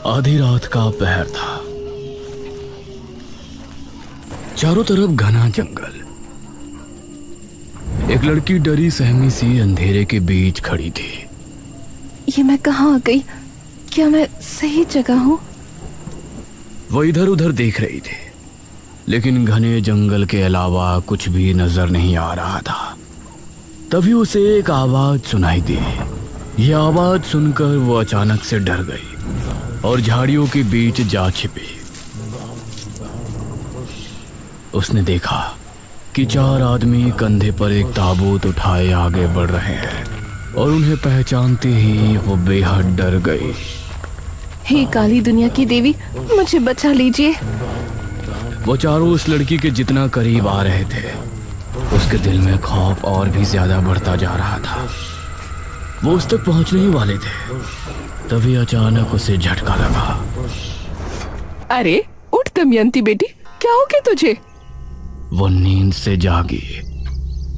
आधी रात का पहर था। चारों तरफ घना जंगल। एक लड़की डरी सहमी सी अंधेरे के बीच खड़ी थी। ये मैं कहाँ आ गई? क्या मैं सही जगह हूँ? वो इधर उधर देख रही थी, लेकिन घने जंगल के अलावा कुछ भी नजर नहीं आ रहा था। तभी उसे एक आवाज सुनाई दी। यह आवाज सुनकर वो अचानक से डर गई और झाड़ियों के बीच जा छिपी। उसने देखा कि 4 आदमी कंधे पर एक ताबूत उठाए आगे बढ़ रहे हैं और उन्हें पहचानते ही वो बेहद डर गई। हे काली दुनिया की देवी, मुझे बचा लीजिए। वो चारों उस लड़की के जितना करीब आ रहे थे, उसके दिल में खौफ और भी ज्यादा बढ़ता जा रहा था। वो उस तक पहुंचने ही वाले थे, तभी अचानक उसे झटका लगा। अरे उठ दमयंती बेटी, क्या हो गया तुझे? वो नींद से जागी।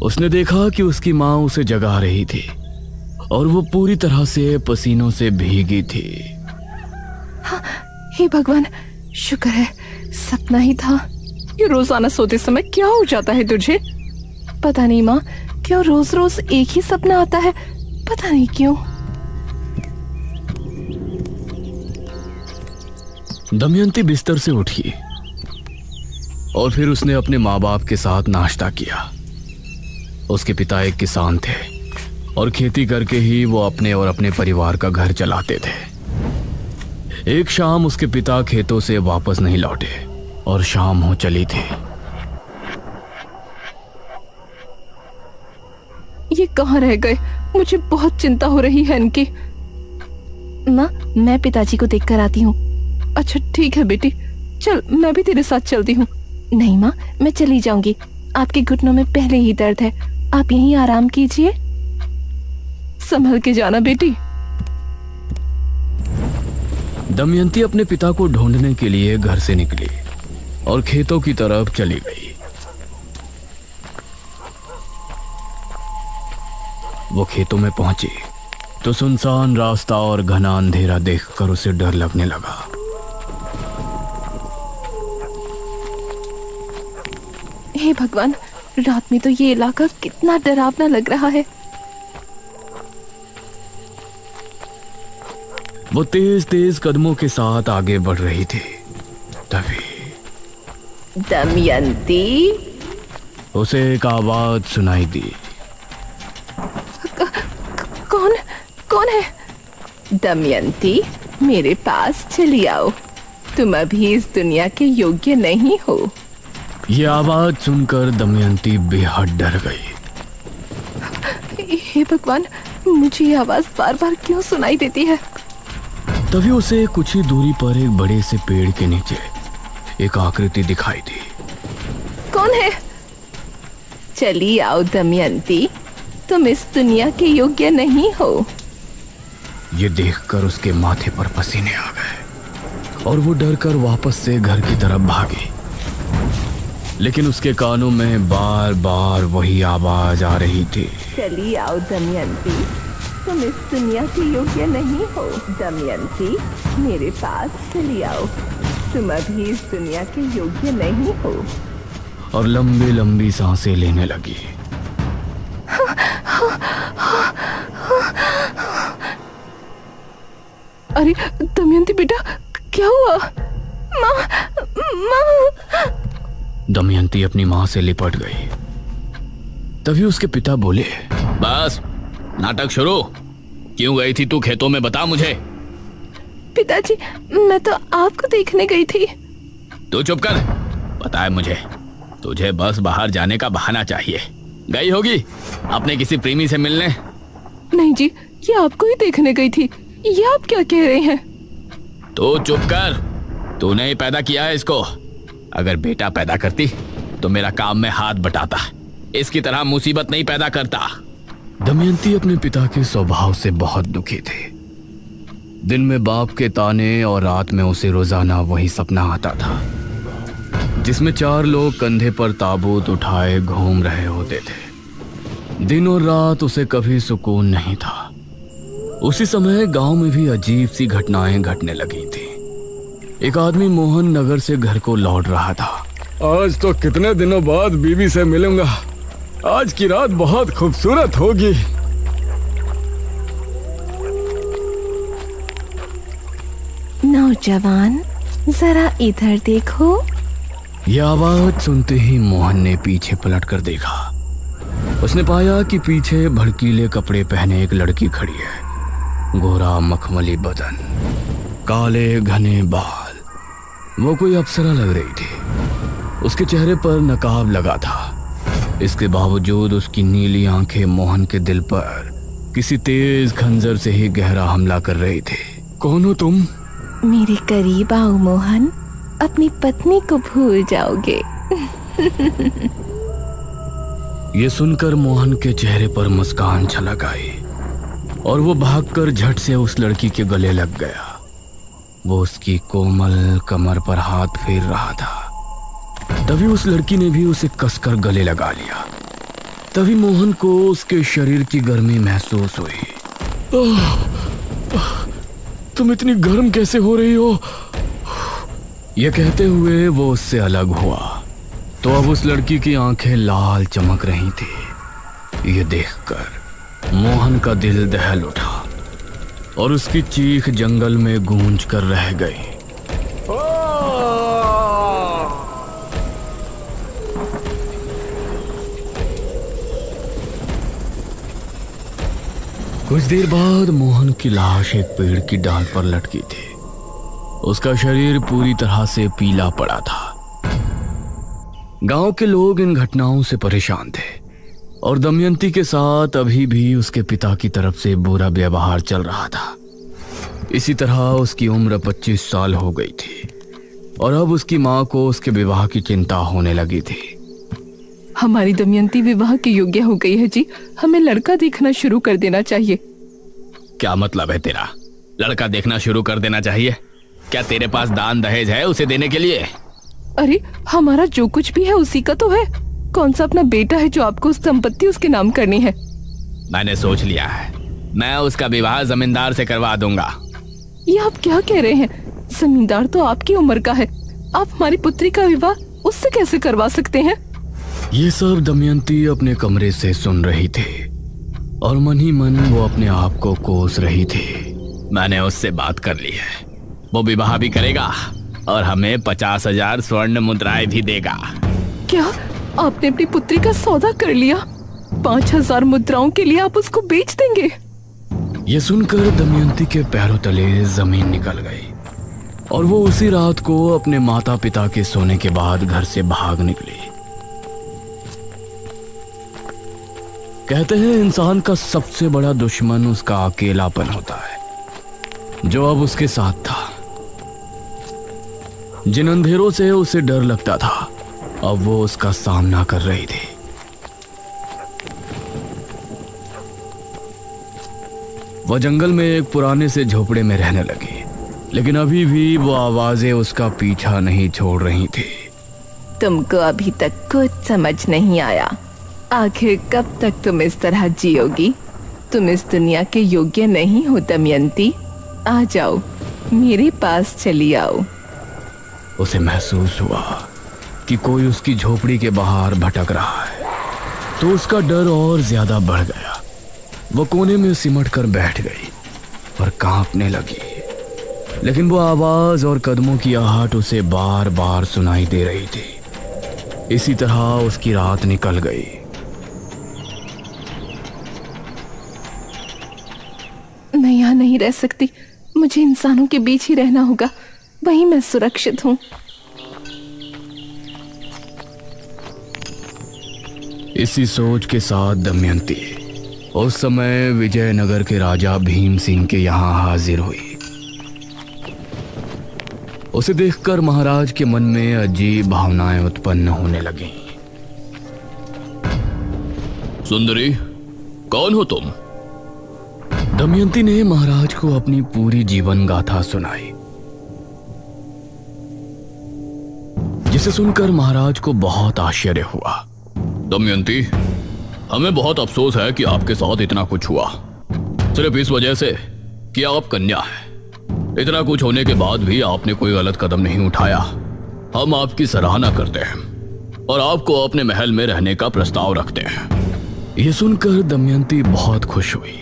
उसने देखा कि उसकी माँ उसे जगा रही थी और वो पूरी तरह से पसीनों से भीगी थी। हाँ, हे भगवान, शुक्र है सपना ही था। ये रोजाना सोते समय क्या हो जाता है तुझे? पता नहीं माँ, क्यों रोज रोज एक ही सपना आता है, पता नहीं क्यों। दमयंती बिस्तर से उठी और फिर उसने अपने माँ बाप के साथ नाश्ता किया। उसके पिता एक किसान थे और खेती करके ही वो अपने और अपने परिवार का घर चलाते थे। एक शाम उसके पिता खेतों से वापस नहीं लौटे और शाम हो चली थी। ये कहाँ रह गए? मुझे बहुत चिंता हो रही है इनकी। माँ, मैं पिताजी को देख कर आती हूँ। अच्छा ठीक है बेटी, चल मैं भी तेरे साथ चलती हूँ। नहीं माँ, मैं चली जाऊंगी। आपके घुटनों में पहले ही दर्द है, आप यहीं आराम कीजिए। संभल के जाना बेटी। दमयंती अपने पिता को ढूंढने के लिए घर से निकली और खेतों की तरफ चली गई। वो खेतों में पहुंची तो सुनसान रास्ता और घना अंधेरा देखकर उसे डर लगने लगा। हे भगवान, रात में तो ये इलाका कितना डरावना लग रहा है। वो तेज तेज कदमों के साथ आगे बढ़ रही थी। तभी दमयंती, उसे एक आवाज सुनाई दी। कौन कौन है? दमयंती, मेरे पास चली आओ, तुम अभी इस दुनिया के योग्य नहीं हो। ये आवाज सुनकर दमयंती बेहद डर गई। हे भगवान, मुझे ये आवाज बार बार क्यों सुनाई देती है? तभी उसे कुछ ही दूरी पर एक बड़े से पेड़ के नीचे एक आकृति दिखाई दी। कौन है? चली आओ दमयंती, तुम इस दुनिया के योग्य नहीं हो। ये देखकर उसके माथे पर पसीने आ गए और वो डर कर वापस से घर की तरफ भागी। लेकिन उसके कानों में बार बार वही आवाज आ रही थी। चली आओ दमयंती, तुम इस दुनिया के योग्य नहीं हो। दमयंती, मेरे पास चली आओ, तुम अभी इस दुनिया के योग्य नहीं हो। और लंबी लंबी सांसें लेने लगी। अरे दमयंती बेटा, क्या हुआ? माँ, माँ। दमयंती अपनी माँ से लिपट गई। तभी उसके पिता बोले, बस नाटक शुरू। क्यों गई थी तू खेतों में, बता मुझे। पिताजी, मैं तो आपको देखने गई थी। तू चुप कर। पता है मुझे, तुझे बस बाहर जाने का बहाना चाहिए। गई होगी अपने किसी प्रेमी से मिलने। नहीं जी, ये आपको ही देखने गई थी। ये आप क्या कह रहे हैं? तू चुप कर। तूने ही पैदा किया है इसको। अगर बेटा पैदा करती तो मेरा काम में हाथ बटाता, इसकी तरह मुसीबत नहीं पैदा करता। दमयंती अपने पिता के स्वभाव से बहुत दुखी थी। दिन में बाप के ताने और रात में उसे रोजाना वही सपना आता था, जिसमें 4 लोग कंधे पर ताबूत उठाए घूम रहे होते थे। दिन और रात उसे कभी सुकून नहीं था। उसी समय गांव में भी अजीब सी घटनाएं घटने लगी थी। एक आदमी मोहन नगर से घर को लौट रहा था। आज तो कितने दिनों बाद बीवी से मिलूंगा। आज की रात बहुत खूबसूरत होगी। नौजवान, जरा इधर देखो। यह आवाज सुनते ही मोहन ने पीछे पलट कर देखा। उसने पाया कि पीछे भड़कीले कपड़े पहने एक लड़की खड़ी है। गोरा मखमली बदन, काले घने बाल। वो कोई अप्सरा लग रही थी। उसके चेहरे पर नकाब लगा था। इसके बावजूद उसकी नीली आंखें मोहन के दिल पर किसी तेज खंजर से ही गहरा हमला कर रही थी। कौन हो तुम? मेरे करीब आओ मोहन, अपनी पत्नी को भूल जाओगे। ये सुनकर मोहन के चेहरे पर मुस्कान छलक आई और वो भागकर झट से उस लड़की के गले लग गया। वो उसकी कोमल कमर पर हाथ फेर रहा था। तभी उस लड़की ने भी उसे कसकर गले लगा लिया। तभी मोहन को उसके शरीर की गर्मी महसूस हुई। तुम इतनी गर्म कैसे हो रही हो? यह कहते हुए वो उससे अलग हुआ तो अब उस लड़की की आंखें लाल चमक रही थी। ये देखकर मोहन का दिल दहल उठा और उसकी चीख जंगल में गूंज कर रह गई। कुछ देर बाद मोहन की लाश एक पेड़ की डाल पर लटकी थी। उसका शरीर पूरी तरह से पीला पड़ा था। गांव के लोग इन घटनाओं से परेशान थे और दमयंती के साथ अभी भी उसके पिता की तरफ से बुरा व्यवहार चल रहा था। इसी तरह उसकी उम्र 25 साल हो गई थी और अब उसकी मां को उसके विवाह की चिंता होने लगी थी। हमारी दमयंती विवाह के योग्य हो गई है जी। हमें लड़का देखना शुरू कर देना चाहिए। क्या मतलब है तेरा? लड़का देखना शुरू कर देना चाहिए? क्या तेरे पास दान दहेज है उसे देने के लिए? अरे हमारा जो कुछ भी है उसी का तो है। कौन सा अपना बेटा है जो आपको संपत्ति उसके नाम करनी है? मैंने सोच लिया है, मैं उसका विवाह जमींदार से करवा दूंगा। ये आप क्या कह रहे हैं? जमींदार तो आपकी उम्र का है। आप हमारी पुत्री का विवाह उससे कैसे करवा सकते हैं? ये सब दमयंती अपने कमरे से सुन रही थी और मन ही मन वो अपने आप को कोस रही थी। मैंने उससे बात कर ली है, वो विवाह भी करेगा और हमें 50,000 स्वर्ण मुद्राएं भी देगा। क्या आपने अपनी पुत्री का सौदा कर लिया? 5,000 मुद्राओं के लिए आप उसको बेच देंगे? ये सुनकर दमयंती के पैरों तले जमीन निकल गई और वो उसी रात को अपने माता पिता के सोने के बाद घर से भाग निकली। कहते हैं इंसान का सबसे बड़ा दुश्मन उसका अकेलापन होता है, जो अब उसके साथ था। जिन अंधेरों से उसे डर लगता था अब वो उसका सामना कर रही थी। वह जंगल में एक पुराने से झोपड़े में रहने लगी, लेकिन अभी भी वो आवाजें उसका पीछा नहीं छोड़ रही थी। तुमको अभी तक कुछ समझ नहीं आया। आखिर कब तक तुम इस तरह जियोगी? तुम इस दुनिया के योग्य नहीं हो दमयंती। आ जाओ, मेरे पास चली आओ। उसे महसूस हुआ कि कोई उसकी झोपड़ी के बाहर भटक रहा है, तो उसका डर और ज्यादा बढ़ गया। वो कोने में सिमट कर बैठ गई और कांपने लगी, लेकिन वो आवाज और कदमों की आहट उसे बार बार सुनाई दे रही थी। इसी तरह उसकी रात निकल गई। मैं यहाँ नहीं रह सकती। मुझे इंसानों के बीच ही रहना होगा, वहीं मैं सुरक्षित हूँ। इसी सोच के साथ दमयंती उस समय विजयनगर के राजा भीम सिंह के यहाँ हाजिर हुई। उसे देखकर महाराज के मन में अजीब भावनाएं उत्पन्न होने लगीं। सुंदरी, कौन हो तुम? दमयंती ने महाराज को अपनी पूरी जीवन गाथा सुनाई, जिसे सुनकर महाराज को बहुत आश्चर्य हुआ। दमयंती, हमें बहुत अफसोस है कि आपके साथ इतना कुछ हुआ, सिर्फ इस वजह से कि आप कन्या हैं। इतना कुछ होने के बाद भी आपने कोई गलत कदम नहीं उठाया। हम आपकी सराहना करते हैं और आपको अपने महल में रहने का प्रस्ताव रखते हैं। ये सुनकर दमयंती बहुत खुश हुई।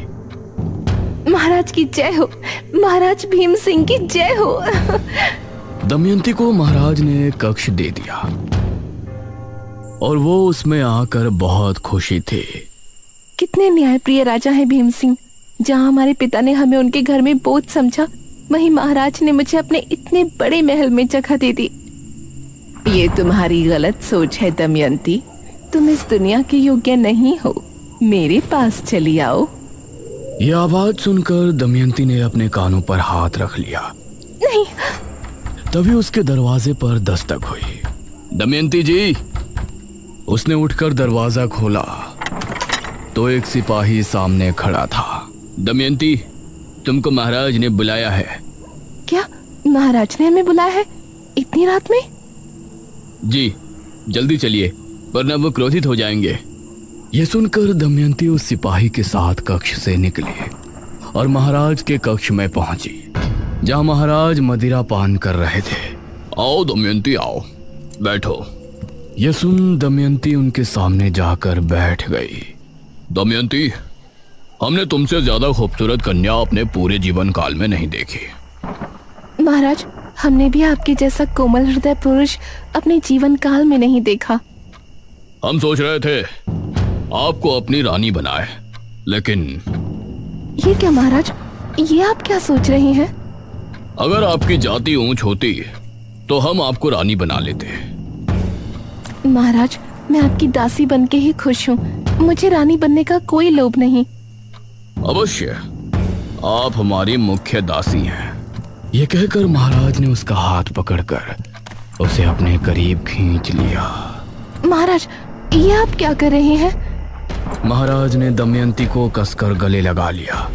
महाराज की जय हो, महाराज भीम सिंह की जय हो। दमयंती को महाराज ने एक कक्ष दे दिया और वो उसमें आकर बहुत खुशी थी। कितने न्यायप्रिय राजा हैं भीम सिंह। जहाँ हमारे पिता ने हमें उनके घर में बोझ समझा, वहीं महाराज ने मुझे अपने इतने बड़े महल में जगह दे दी। ये तुम्हारी गलत सोच है दमयंती। तुम इस दुनिया के योग्य नहीं हो। मेरे पास चली आओ। यह आवाज सुनकर दमयंती ने अपने कानों पर हाथ रख लिया। नहीं। तभी उसके दरवाजे पर दस्तक हुई। दमयंती जी। उसने उठकर दरवाजा खोला तो एक सिपाही सामने खड़ा था। दमयंती, तुमको महाराज ने बुलाया है। क्या महाराज ने हमें बुलाया है इतनी रात में? जी, जल्दी चलिए वरना वो क्रोधित हो जाएंगे। यह सुनकर दमयंती उस सिपाही के साथ कक्ष से निकली और महाराज के कक्ष में पहुंची, जहां महाराज मदिरा पान कर रहे थे। आओ दमयंती, आओ, बैठो। यह सुन दमयंती उनके सामने जाकर बैठ गई। दमयंती, हमने तुमसे ज्यादा खूबसूरत कन्या अपने पूरे जीवन काल में नहीं देखी। महाराज, हमने भी आपके जैसा कोमल हृदय पुरुष अपने जीवन काल में नहीं देखा। हम सोच रहे थे आपको अपनी रानी बनाए, लेकिन ये क्या महाराज, ये आप क्या सोच रहे हैं? अगर आपकी जाति ऊंच होती तो हम आपको रानी बना लेते। महाराज, मैं आपकी दासी बनके ही खुश हूँ। मुझे रानी बनने का कोई लोभ नहीं। अवश्य, आप हमारी मुख्य दासी हैं। यह कहकर महाराज ने उसका हाथ पकड़कर उसे अपने करीब खींच लिया। महाराज, ये आप क्या कर रहे हैं? महाराज ने दमयंती को कसकर गले लगा लिया।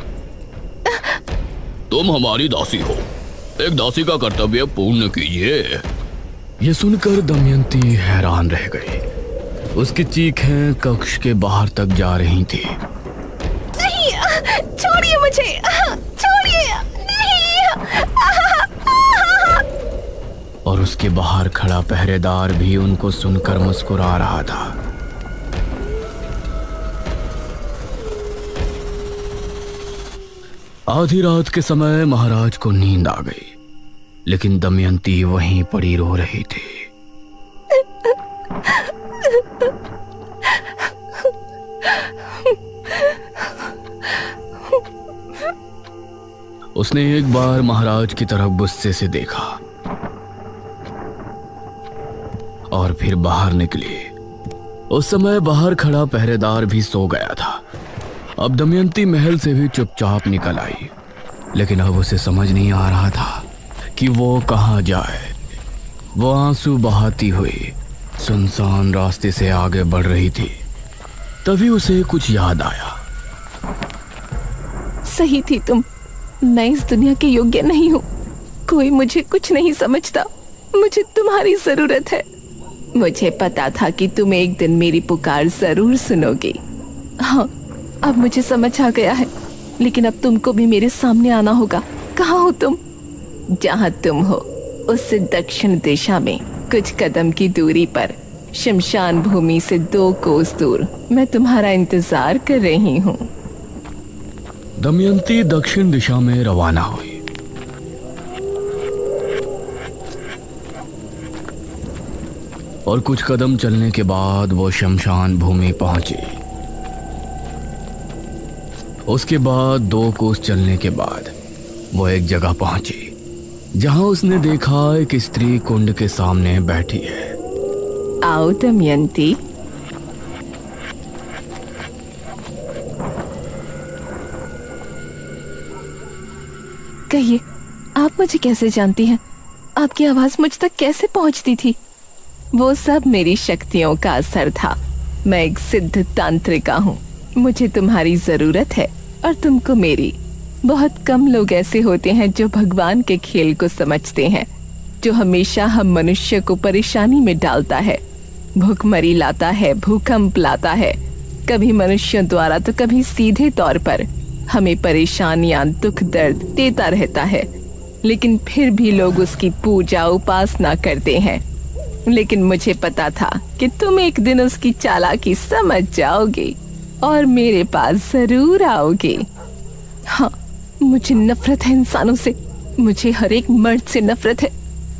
तुम हमारी दासी हो, एक दासी का कर्तव्य पूर्ण कीजिए। यह सुनकर दमयंती हैरान रह गई। उसकी चीखें कक्ष के बाहर तक जा रही थी। नहीं, छोड़िए मुझे, छोड़िए, नहीं। और उसके बाहर खड़ा पहरेदार भी उनको सुनकर मुस्कुरा रहा था। आधी रात के समय महाराज को नींद आ गई, लेकिन दमयंती वहीं पड़ी रो रही थी। उसने एक बार महाराज की तरफ गुस्से से देखा और फिर बाहर निकली। उस समय बाहर खड़ा पहरेदार भी सो गया था। अब दमयंती महल से भी चुपचाप निकल आई, लेकिन अब उसे समझ नहीं आ रहा था कि वो कहाँ जाए। वो आंसू बहाती हुई सुनसान रास्ते से आगे बढ़ रही थी। तभी उसे कुछ याद आया। सही थी तुम। मैं इस दुनिया के योग्य नहीं हूँ। कोई मुझे कुछ नहीं समझता। मुझे तुम्हारी जरूरत है। मुझे पता था कि तुम एक दिन मेरी पुकार जरूर सुनोगी। हाँ, अब मुझे समझ आ गया है। लेकिन अब तुमको भी मेरे सामने आना होगा। कहाँ हो तुम? जहाँ तुम हो उससे दक्षिण दिशा में कुछ कदम की दूरी पर, शमशान भूमि से 2 कोस दूर, मैं तुम्हारा इंतजार कर रही हूँ। दमयंती दक्षिण दिशा में रवाना हुई। और कुछ कदम चलने के बाद वो शमशान भूमि पहुंची। उसके बाद 2 कोस चलने के बाद वो एक जगह पहुंची जहां उसने देखा एक स्त्री कुंड के सामने बैठी है। आओ दमयंती। कहिए, आप मुझे कैसे जानती हैं? आपकी आवाज मुझ तक कैसे पहुंचती थी? वो सब मेरी शक्तियों का असर था। मैं एक सिद्ध तांत्रिका हूँ। मुझे तुम्हारी जरूरत है और तुमको मेरी। बहुत कम लोग ऐसे होते हैं जो भगवान के खेल को समझते हैं, जो हमेशा हम मनुष्य को परेशानी में डालता है, भूखमरी लाता है, भूकंप लाता है, कभी मनुष्यों द्वारा तो कभी सीधे तौर पर हमें परेशानियां, दुख, दर्द देता रहता है। लेकिन फिर भी लोग उसकी पूजा उपासना करते हैं। लेकिन मुझे पता था कि तुम एक दिन उसकी चालाकी समझ जाओगे और मेरे पास जरूर आओगे। हाँ, मुझे नफरत है इंसानों से। मुझे हर एक मर्द से नफरत है।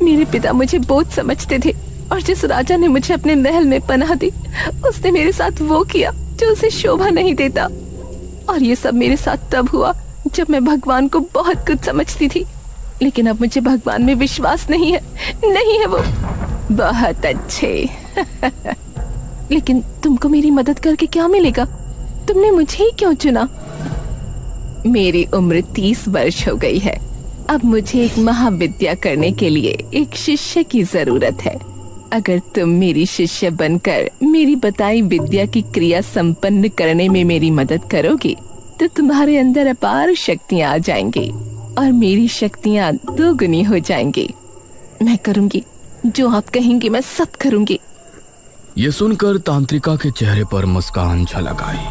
मेरे पिता मुझे बोझ समझते थे और जिस राजा ने मुझे अपने महल में पनाह दी, उसने मेरे साथ वो किया जो उसे शोभा नहीं देता। और ये सब मेरे साथ तब हुआ जब मैं भगवान को बहुत कुछ समझती थी। लेकिन अब मुझे भगवान में विश्वास नहीं है। नहीं है वो। बहुत अच्छे। लेकिन तुमको मेरी मदद करके क्या मिलेगा? तुमने मुझे ही क्यों चुना? मेरी उम्र 30 वर्ष हो गई है। अब मुझे एक महाविद्या करने के लिए एक शिष्य की जरूरत है। अगर तुम मेरी शिष्य बनकर मेरी बताई विद्या की क्रिया संपन्न करने में मेरी मदद करोगे तो तुम्हारे अंदर अपार शक्तियां आ जाएंगी और मेरी शक्तियां दोगुनी हो जाएंगी। मैं करूंगी जो आप कहेंगे, मैं सब करूंगी। ये सुनकर तांत्रिका के चेहरे पर मुस्कान झलक आई।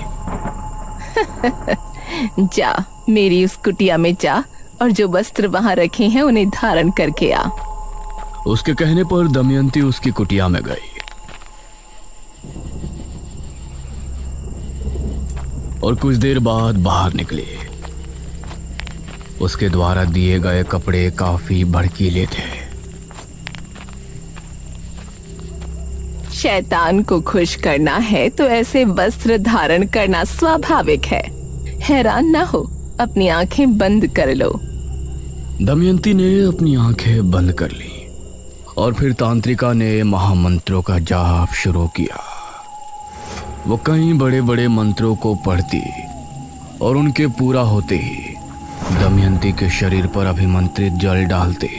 जा, मेरी उस कुटिया में जा और जो वस्त्र वहां रखे हैं उन्हें धारण करके आ। उसके कहने पर दमयंती उसकी कुटिया में गई और कुछ देर बाद बाहर निकली। उसके द्वारा दिए गए कपड़े काफी भड़कीले थे। शैतान को खुश करना है तो ऐसे वस्त्र धारण करना स्वाभाविक है। हैरान ना हो, अपनी आंखें बंद कर लो। दमयंती ने अपनी आंखें बंद कर ली और फिर तांत्रिका ने महामंत्रों का जाप शुरू किया। वो कई बड़े बड़े मंत्रों को पढ़ती और उनके पूरा होते ही दमयंती के शरीर पर अभिमंत्रित जल डालते।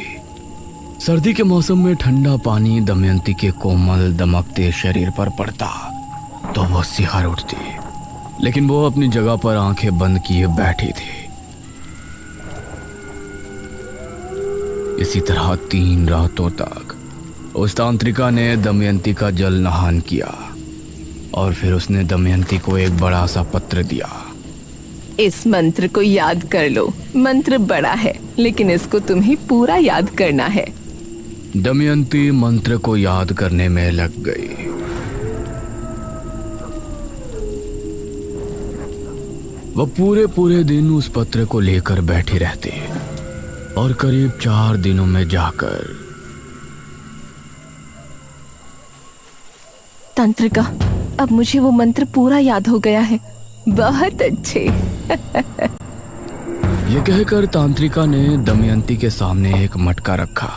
सर्दी के मौसम में ठंडा पानी दमयंती के कोमल दमकते शरीर पर पड़ता तो वो सिहर उठती, लेकिन वो अपनी जगह पर आंखें बंद किए बैठी थी। इसी तरह 3 रातों तक उस तांत्रिका ने दमयंती का जल नहान किया और फिर उसने दमयंती को एक बड़ा सा पत्र दिया। इस मंत्र को याद कर लो। मंत्र बड़ा है लेकिन इसको तुम्हें पूरा याद करना है। दमयंती मंत्र को याद करने में लग गई। वह पूरे दिन उस पत्र को लेकर बैठी रहती और करीब 4 दिनों में जाकर तांत्रिका, अब मुझे वो मंत्र पूरा याद हो गया है। बहुत अच्छे। ये कहकर तांत्रिका ने दमयंती के सामने एक मटका रखा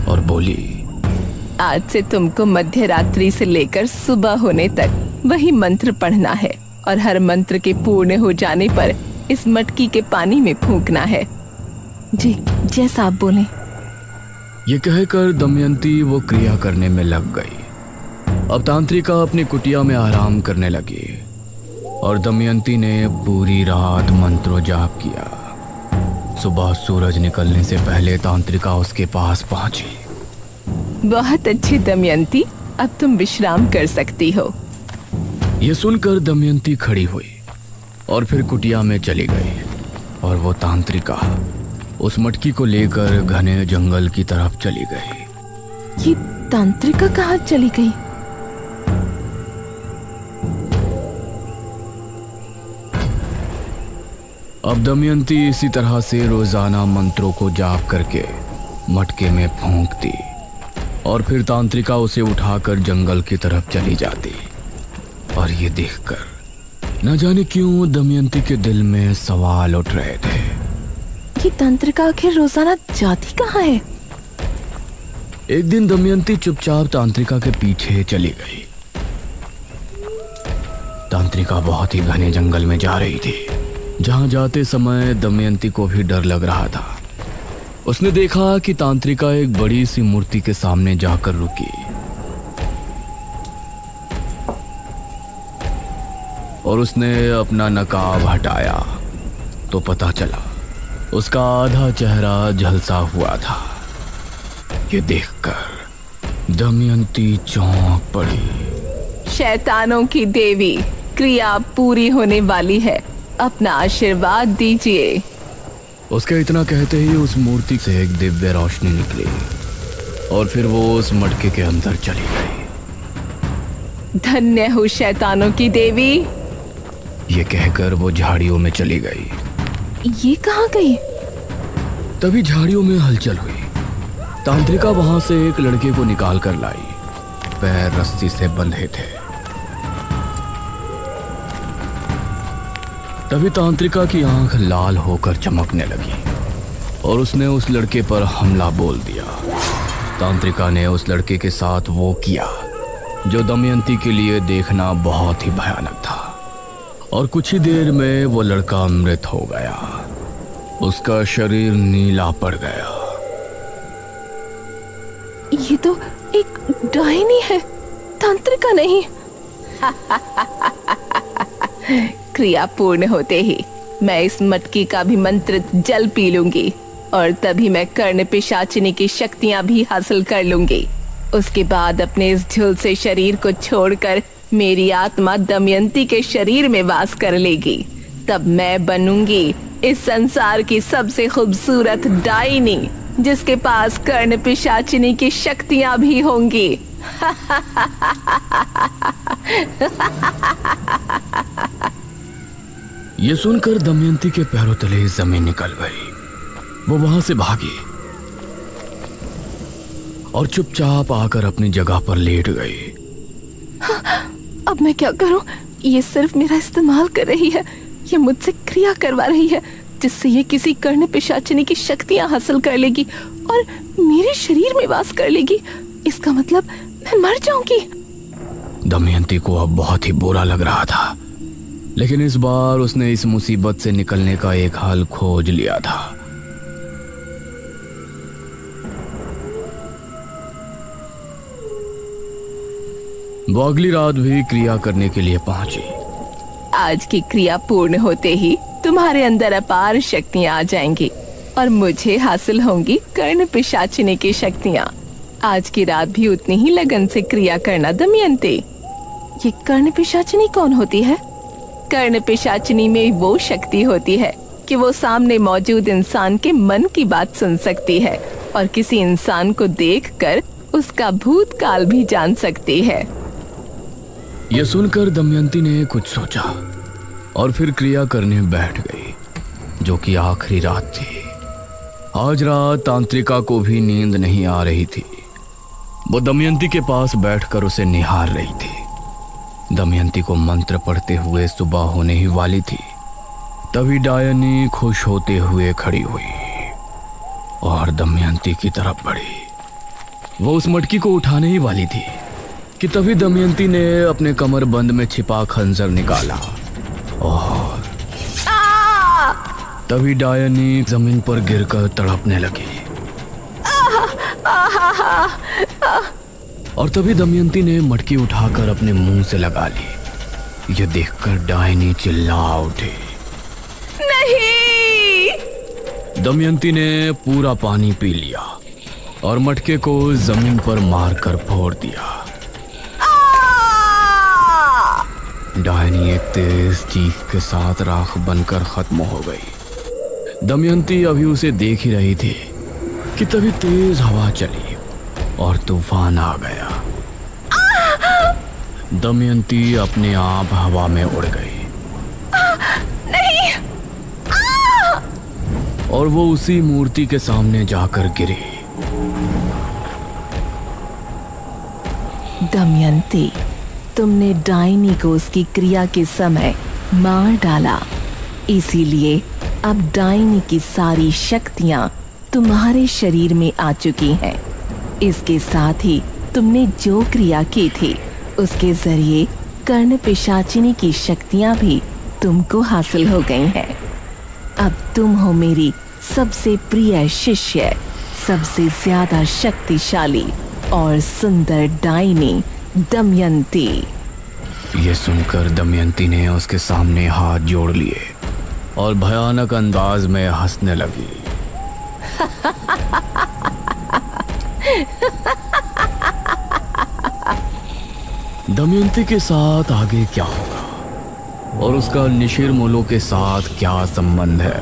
और बोली, आज से तुमको मध्य रात्रि से लेकर सुबह होने तक वही मंत्र पढ़ना है और हर मंत्र के पूर्ण हो जाने पर इस मटकी के पानी में फूंकना है। जी, जैसा आप बोले। ये कहकर दमयंती वो क्रिया करने में लग गई। अब तांत्रिका अपनी कुटिया में आराम करने लगी और दमयंती ने पूरी रात मंत्रो जाप किया। सुबह सूरज निकलने से पहले तांत्रिका उसके पास पहुंची। बहुत अच्छी दमयंती, अब तुम विश्राम कर सकती हो। यह सुनकर दमयंती खड़ी हुई और फिर कुटिया में चली गई और वो तांत्रिका उस मटकी को लेकर घने जंगल की तरफ चली गई। ये तांत्रिका कहाँ चली गई? अब दमयंती इसी तरह से रोजाना मंत्रों को जाप करके मटके में फूंकती और फिर तांत्रिका उसे उठाकर जंगल की तरफ चली जाती। और ये देखकर न जाने क्यों दमयंती के दिल में सवाल उठ रहे थे। ये तांत्रिका आखिर रोजाना जाती कहाँ है? एक दिन दमयंती चुपचाप तांत्रिका के पीछे चली गई। तांत्रिका बहुत ही घने जंगल में जा रही थी। जहां जाते समय दमयंती को भी डर लग रहा था। उसने देखा कि तांत्रिका एक बड़ी सी मूर्ति के सामने जाकर रुकी और उसने अपना नकाब हटाया तो पता चला उसका आधा चेहरा झलसा हुआ था। ये देखकर दमयंती चौंक पड़ी। शैतानों की देवी, क्रिया पूरी होने वाली है, अपना आशीर्वाद दीजिए। उसके इतना कहते ही उस मूर्ति से एक दिव्य रोशनी निकली और फिर वो उस मटके के अंदर चली गई। धन्य हो शैतानों की देवी। ये कहकर वो झाड़ियों में चली गई। ये कहाँ गई? तभी झाड़ियों में हलचल हुई। तांत्रिका वहां से एक लड़के को निकाल कर लाई। पैर रस्सी से बंधे थे। तभी तांत्रिका की आंख लाल होकर चमकने लगी और उसने उस लड़के पर हमला बोल दिया। तांत्रिका ने उस लड़के के साथ वो किया जो दमयंती के लिए देखना बहुत ही भयानक था और कुछ ही देर में वो लड़का मृत हो गया। उसका शरीर नीला पड़ गया। ये तो एक डायनी है, तांत्रिका नहीं। क्रिया पूर्ण होते ही मैं इस मटकी का भी मंत्रित जल पी लूंगी और तभी मैं कर्ण पिशाचिनी की शक्तियां भी हासिल कर लूंगी। उसके बाद अपने इस झुलसे शरीर को छोड़कर मेरी आत्मा दमयंती के शरीर में वास कर लेगी। तब मैं बनूंगी इस संसार की सबसे खूबसूरत डायनी, जिसके पास कर्ण पिशाचिनी की शक्तियां भी होंगी। ये सुनकर दमयंती के पैरों तले जमीन निकल गई। वो वहां से भागी और चुपचाप आकर अपनी जगह पर लेट गई। अब मैं क्या करूं? ये सिर्फ मेरा इस्तेमाल कर रही है। ये मुझसे क्रिया करवा रही है जिससे ये किसी कर्ण पिशाचिनी की शक्तियां हासिल कर लेगी और मेरे शरीर में वास कर लेगी। इसका मतलब मैं मर जाऊंगी। दमयंती को अब बहुत ही बुरा लग रहा था, लेकिन इस बार उसने इस मुसीबत से निकलने का एक हल खोज लिया था। वो अगली रात भी क्रिया करने के लिए पहुंची। आज की क्रिया पूर्ण होते ही तुम्हारे अंदर अपार शक्तियां आ जाएंगी और मुझे हासिल होंगी कर्ण पिशाचिनी की शक्तियां। आज की रात भी उतनी ही लगन से क्रिया करना दमयंती। ये कर्ण पिशाचिनी कौन होती है? कर्ण पिशाचिनी में वो शक्ति होती है कि वो सामने मौजूद इंसान के मन की बात सुन सकती है और किसी इंसान को देखकर उसका भूतकाल भी जान सकती है। यह सुनकर दमयंती ने कुछ सोचा और फिर क्रिया करने बैठ गई, जो कि आखिरी रात थी। आज रात तांत्रिका को भी नींद नहीं आ रही थी। वो दमयंती के पास बैठकर उसे निहार रही थी। दमयंती को मंत्र पढ़ते हुए सुबह होने ही वाली थी। तभी डायनी खुश होते हुए खड़ी हुई और दमयंती की तरफ बढ़ी। वो उस मटकी को उठाने ही वाली थी कि तभी दमयंती ने अपने कमर बंद में छिपा खंजर निकाला और तभी डायनी जमीन पर गिरकर तड़पने लगी। और तभी दमयंती ने मटकी उठाकर अपने मुंह से लगा ली। यह देखकर डायनी चिल्ला उठी। नहीं! दमयंती ने पूरा पानी पी लिया और मटके को जमीन पर मारकर फोड़ दिया। डायनी एक तेज चीख के साथ राख बनकर खत्म हो गई। दमयंती अभी उसे देख ही रही थी कि तभी तेज हवा चली और तूफान आ गया। दमयंती अपने आप हवा में उड़ गई। नहीं! और वो उसी मूर्ति के सामने जाकर गिरी। दमयंती, तुमने डायनी को उसकी क्रिया के समय मार डाला, इसीलिए अब डायनी की सारी शक्तियां तुम्हारे शरीर में आ चुकी हैं। इसके साथ ही तुमने जो क्रिया की थी उसके जरिए कर्ण पिशाचिनी की शक्तियां भी तुमको हासिल हो गई हैं। अब तुम हो मेरी सबसे प्रिय शिष्य, सबसे ज्यादा शक्तिशाली और सुंदर डायनी दमयंती। ये सुनकर दमयंती ने उसके सामने हाथ जोड़ लिए और भयानक अंदाज में हंसने लगी। दमयंती के साथ आगे क्या होगा और उसका निशिर मोलो के साथ क्या संबंध है,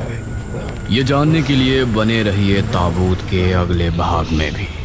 ये जानने के लिए बने रहिए ताबूत के अगले भाग में भी।